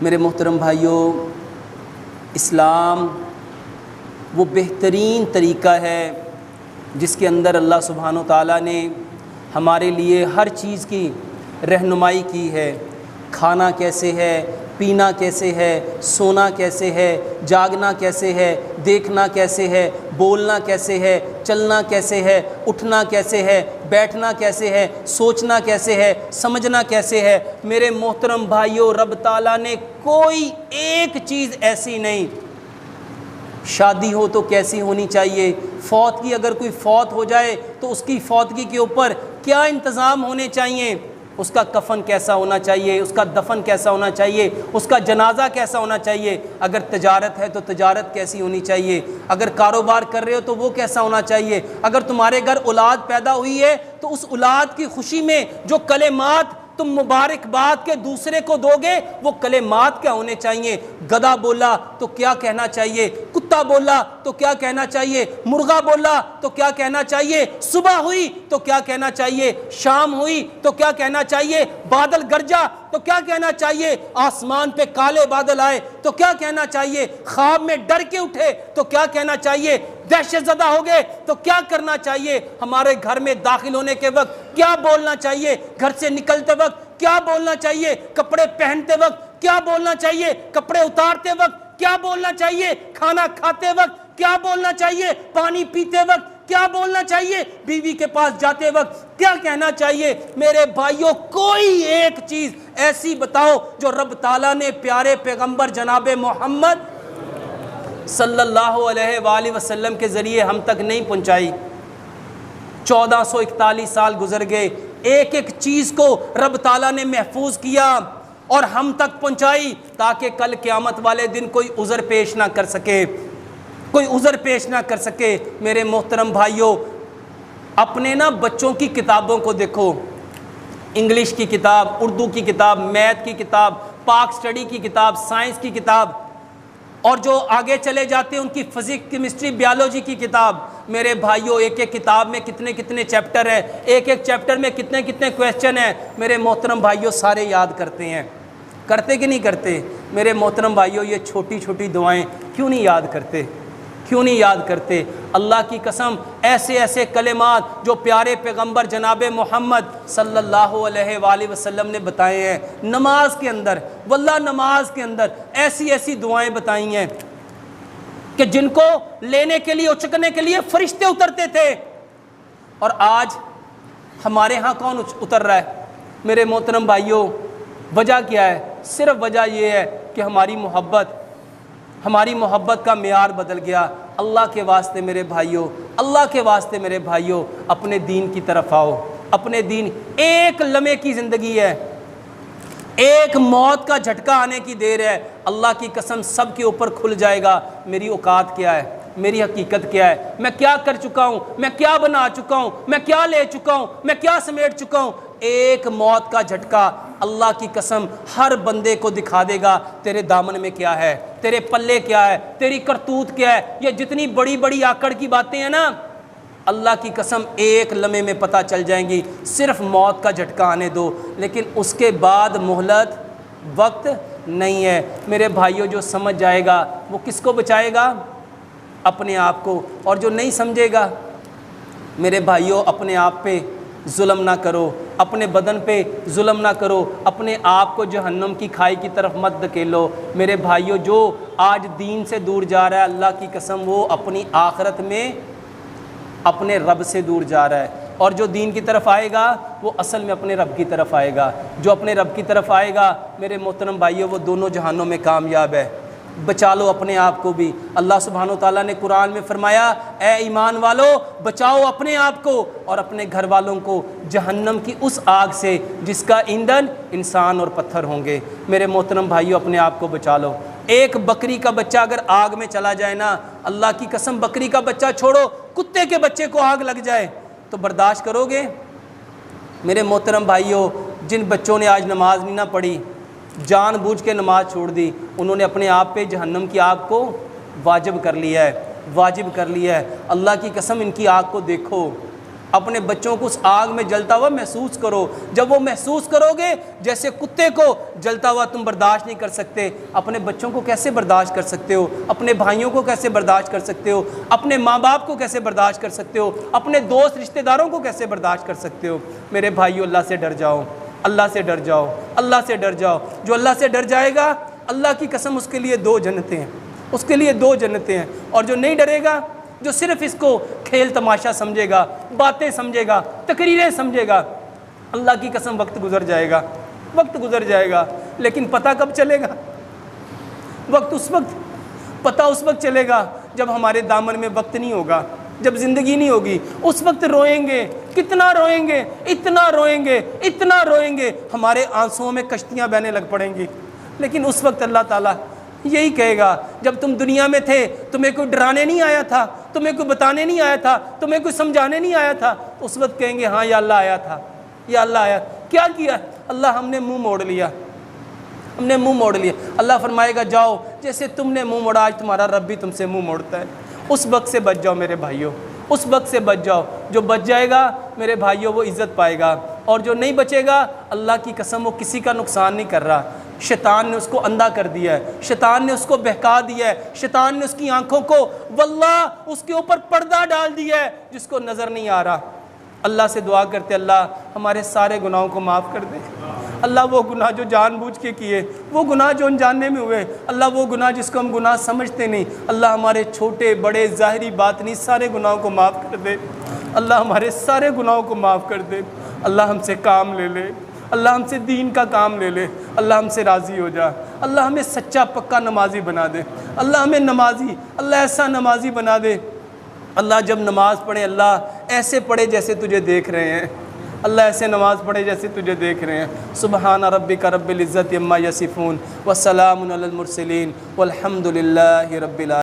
میرے محترم بھائیوں، اسلام وہ بہترین طریقہ ہے جس کے اندر اللہ سبحانہ و تعالیٰ نے ہمارے لیے ہر چیز کی رہنمائی کی ہے۔ کھانا کیسے ہے، پینا کیسے ہے، سونا کیسے ہے، جاگنا کیسے ہے، دیکھنا کیسے ہے، بولنا کیسے ہے، چلنا کیسے ہے، اٹھنا کیسے ہے، بیٹھنا کیسے ہے، سوچنا کیسے ہے، سمجھنا کیسے ہے۔ میرے محترم بھائیوں، رب تعالیٰ نے کوئی ایک چیز ایسی نہیں۔ شادی ہو تو کیسی ہونی چاہیے، فوت کی اگر کوئی فوت ہو جائے تو اس کی فوتگی کے اوپر کیا انتظام ہونے چاہیے، اس کا کفن کیسا ہونا چاہیے، اس کا دفن کیسا ہونا چاہیے، اس کا جنازہ کیسا ہونا چاہیے، اگر تجارت ہے تو تجارت کیسی ہونی چاہیے، اگر کاروبار کر رہے ہو تو وہ کیسا ہونا چاہیے، اگر تمہارے گھر اولاد پیدا ہوئی ہے تو اس اولاد کی خوشی میں جو کلمات تم مبارکباد کے دوسرے کو دو گے وہ کلمات کیا ہونے چاہیے۔ گدھا بولا تو کیا کہنا چاہیے، کتا بولا تو کیا کہنا چاہیے، مرغا بولا تو کیا کہنا چاہیے، صبح ہوئی تو کیا کہنا چاہیے، شام ہوئی تو کیا کہنا چاہیے، بادل گرجا تو کیا کہنا چاہیے، آسمان پہ کالے بادل آئے تو کیا کہنا چاہیے، خواب میں ڈر کے اٹھے تو کیا کہنا چاہیے، دہشت زدہ ہو گئے تو کیا کرنا چاہیے، ہمارے گھر میں داخل ہونے کے وقت کیا بولنا چاہیے، گھر سے نکلتے وقت کیا بولنا چاہیے، کپڑے پہنتے وقت کیا بولنا چاہیے، کپڑے اتارتے وقت کیا بولنا چاہیے، کھانا کھاتے وقت کیا بولنا چاہیے، پانی پیتے وقت کیا بولنا چاہیے، بیوی کے پاس جاتے وقت کیا کہنا چاہیے۔ میرے بھائیوں، کوئی ایک چیز ایسی بتاؤ جو رب تعالیٰ نے پیارے پیغمبر جناب محمد صلی اللہ علیہ وآلہ وسلم کے ذریعے ہم تک نہیں پہنچائی۔ 1441 سال گزر گئے، ایک ایک چیز کو رب تعالیٰ نے محفوظ کیا اور ہم تک پہنچائی تاکہ کل قیامت والے دن کوئی عذر پیش نہ کر سکے، کوئی عذر پیش نہ کر سکے۔ میرے محترم بھائیوں، اپنے بچوں کی کتابوں کو دیکھو، انگلش کی کتاب، اردو کی کتاب، میتھ کی کتاب، پاک سٹڈی کی کتاب، سائنس کی کتاب، اور جو آگے چلے جاتے ہیں ان کی فزکس، کیمسٹری، بیالوجی کی کتاب۔ میرے بھائیوں، ایک ایک کتاب میں کتنے کتنے چیپٹر ہیں، ایک ایک چیپٹر میں کتنے کتنے کویسچن ہیں۔ میرے محترم بھائیوں، سارے یاد کرتے ہیں، کرتے کہ نہیں کرتے؟ میرے محترم بھائیوں، یہ چھوٹی چھوٹی دعائیں کیوں نہیں یاد کرتے، کیوں نہیں یاد کرتے؟ اللہ کی قسم، ایسے ایسے کلمات جو پیارے پیغمبر جناب محمد صلی اللہ علیہ وآلہ وسلم نے بتائے ہیں نماز کے اندر، واللہ نماز کے اندر ایسی ایسی دعائیں بتائی ہیں کہ جن کو لینے کے لیے، اچکنے کے لیے فرشتے اترتے تھے، اور آج ہمارے ہاں کون اتر رہا ہے؟ میرے محترم بھائیوں، وجہ کیا ہے؟ صرف وجہ یہ ہے کہ ہماری محبت کا معیار بدل گیا۔ اللہ کے واسطے میرے بھائیوں، اللہ کے واسطے میرے بھائیوں، اپنے دین کی طرف آؤ۔ اپنے دین، ایک لمحے کی زندگی ہے، ایک موت کا جھٹکا آنے کی دیر ہے۔ اللہ کی قسم سب کے اوپر کھل جائے گا میری اوقات کیا ہے، میری حقیقت کیا ہے، میں کیا کر چکا ہوں، میں کیا بنا چکا ہوں، میں کیا لے چکا ہوں، میں کیا سمیٹ چکا ہوں۔ ایک موت کا جھٹکا اللہ کی قسم ہر بندے کو دکھا دے گا تیرے دامن میں کیا ہے، تیرے پلے کیا ہے، تیری کرتوت کیا ہے۔ یہ جتنی بڑی بڑی آکڑ کی باتیں ہیں نا، اللہ کی قسم ایک لمحے میں پتہ چل جائیں گی۔ صرف موت کا جھٹکا آنے دو، لیکن اس کے بعد مہلت وقت نہیں ہے۔ میرے بھائیوں، جو سمجھ جائے گا وہ کس کو بچائے گا؟ اپنے آپ کو۔ اور جو نہیں سمجھے گا، میرے بھائیوں، اپنے آپ پہ ظلم نہ کرو، اپنے بدن پہ ظلم نہ کرو، اپنے آپ کو جہنم کی کھائی کی طرف مت دھکیلو۔ میرے بھائیوں، جو آج دین سے دور جا رہا ہے، اللہ کی قسم وہ اپنی آخرت میں اپنے رب سے دور جا رہا ہے، اور جو دین کی طرف آئے گا وہ اصل میں اپنے رب کی طرف آئے گا۔ جو اپنے رب کی طرف آئے گا میرے محترم بھائیوں، وہ دونوں جہانوں میں کامیاب ہے۔ بچا لو اپنے آپ کو بھی۔ اللہ سبحانہ و تعالیٰ نے قرآن میں فرمایا، اے ایمان والو، بچاؤ اپنے آپ کو اور اپنے گھر والوں کو جہنم کی اس آگ سے جس کا ایندھن انسان اور پتھر ہوں گے۔ میرے محترم بھائیوں، اپنے آپ کو بچا لو۔ ایک بکری کا بچہ اگر آگ میں چلا جائے نا، اللہ کی قسم، بکری کا بچہ چھوڑو، کتے کے بچے کو آگ لگ جائے تو برداشت کرو گے؟ میرے محترم بھائیوں، جن بچوں نے آج نماز نہیں نہ پڑھی، جان بوجھ کے نماز چھوڑ دی، انہوں نے اپنے آپ پہ جہنم کی آگ کو واجب کر لیا ہے، واجب کر لیا ہے۔ اللہ کی قسم، ان کی آگ کو دیکھو، اپنے بچوں کو اس آگ میں جلتا ہوا محسوس کرو. جب وہ محسوس کرو گے جیسے کتے کو جلتا ہوا تم برداشت نہیں کر سکتے, اپنے بچوں کو کیسے برداشت کر سکتے ہو؟ اپنے بھائیوں کو کیسے برداشت کر سکتے ہو؟ اپنے ماں باپ کو کیسے برداشت کر سکتے ہو؟ اپنے دوست رشتہ داروں کو کیسے برداشت کر سکتے ہو؟ میرے بھائیو, اللہ سے ڈر جاؤ, اللہ سے ڈر جاؤ, اللہ سے ڈر جاؤ. جو اللہ سے ڈر جائے گا, اللہ کی قسم اس کے لیے 2 جنتیں ہیں, اس کے لیے 2 جنتیں ہیں. اور جو نہیں ڈرے گا, جو صرف اس کو کھیل تماشا سمجھے گا, باتیں سمجھے گا, تقریریں سمجھے گا, اللہ کی قسم وقت گزر جائے گا, وقت گزر جائے گا. لیکن پتہ کب چلے گا؟ پتہ اس وقت چلے گا جب ہمارے دامن میں وقت نہیں ہوگا, جب زندگی نہیں ہوگی. اس وقت روئیں گے, کتنا روئیں گے, اتنا روئیں گے, اتنا روئیں گے, ہمارے آنسوؤں میں کشتیاں بہنے لگ پڑیں گی. لیکن اس وقت اللہ تعالیٰ یہی کہے گا, جب تم دنیا میں تھے تمہیں کوئی ڈرانے نہیں آیا تھا, تمہیں کوئی بتانے نہیں آیا تھا, تمہیں کوئی سمجھانے نہیں آیا تھا. اس وقت کہیں گے ہاں یا اللہ آیا تھا, یا اللہ آیا. کیا کیا؟ اللہ ہم نے منہ موڑ لیا, ہم نے منہ موڑ لیا. اللہ فرمائے گا جاؤ, جیسے تم نے منہ موڑا آج تمہارا رب بھی تم سے منہ موڑتا ہے. اس وقت سے بچ جاؤ میرے بھائیوں, اس وقت سے بچ جاؤ. جو بچ جائے گا میرے بھائیوں وہ عزت پائے گا, اور جو نہیں بچے گا اللہ کی قسم وہ کسی کا نقصان نہیں کر رہا. شیطان نے اس کو اندھا کر دیا ہے, شیطان نے اس کو بہکا دیا ہے, شیطان نے اس کی آنکھوں کو واللہ اس کے اوپر پردہ ڈال دیا ہے جس کو نظر نہیں آ رہا. اللہ سے دعا کرتے اللہ ہمارے سارے گناہوں کو معاف کر دے. اللہ وہ گناہ جو جان بوجھ کے کیے, وہ گناہ جو انجاننے میں ہوئے, اللہ وہ گناہ جس کو ہم گناہ سمجھتے نہیں, اللہ ہمارے چھوٹے بڑے ظاہری باطنی سارے گناہوں کو معاف کر دے. اللہ ہمارے سارے گناہوں کو معاف کر دے. اللہ ہم سے کام لے لے, اللہ ہم سے دین کا کام لے لے, اللہ ہم سے راضی ہو جا. اللہ ہمیں سچا پکا نمازی بنا دے, اللہ ہمیں نمازی, اللہ ایسا نمازی بنا دے. اللہ جب نماز پڑھے اللہ ایسے پڑھے جیسے تجھے دیکھ رہے ہیں, اللہ ایسے نماز پڑھے جیسے تجھے دیکھ رہے ہیں. سبحان ربک رب العزت عما یصفون وسلام علی المرسلین والحمد للہ رب العالمین.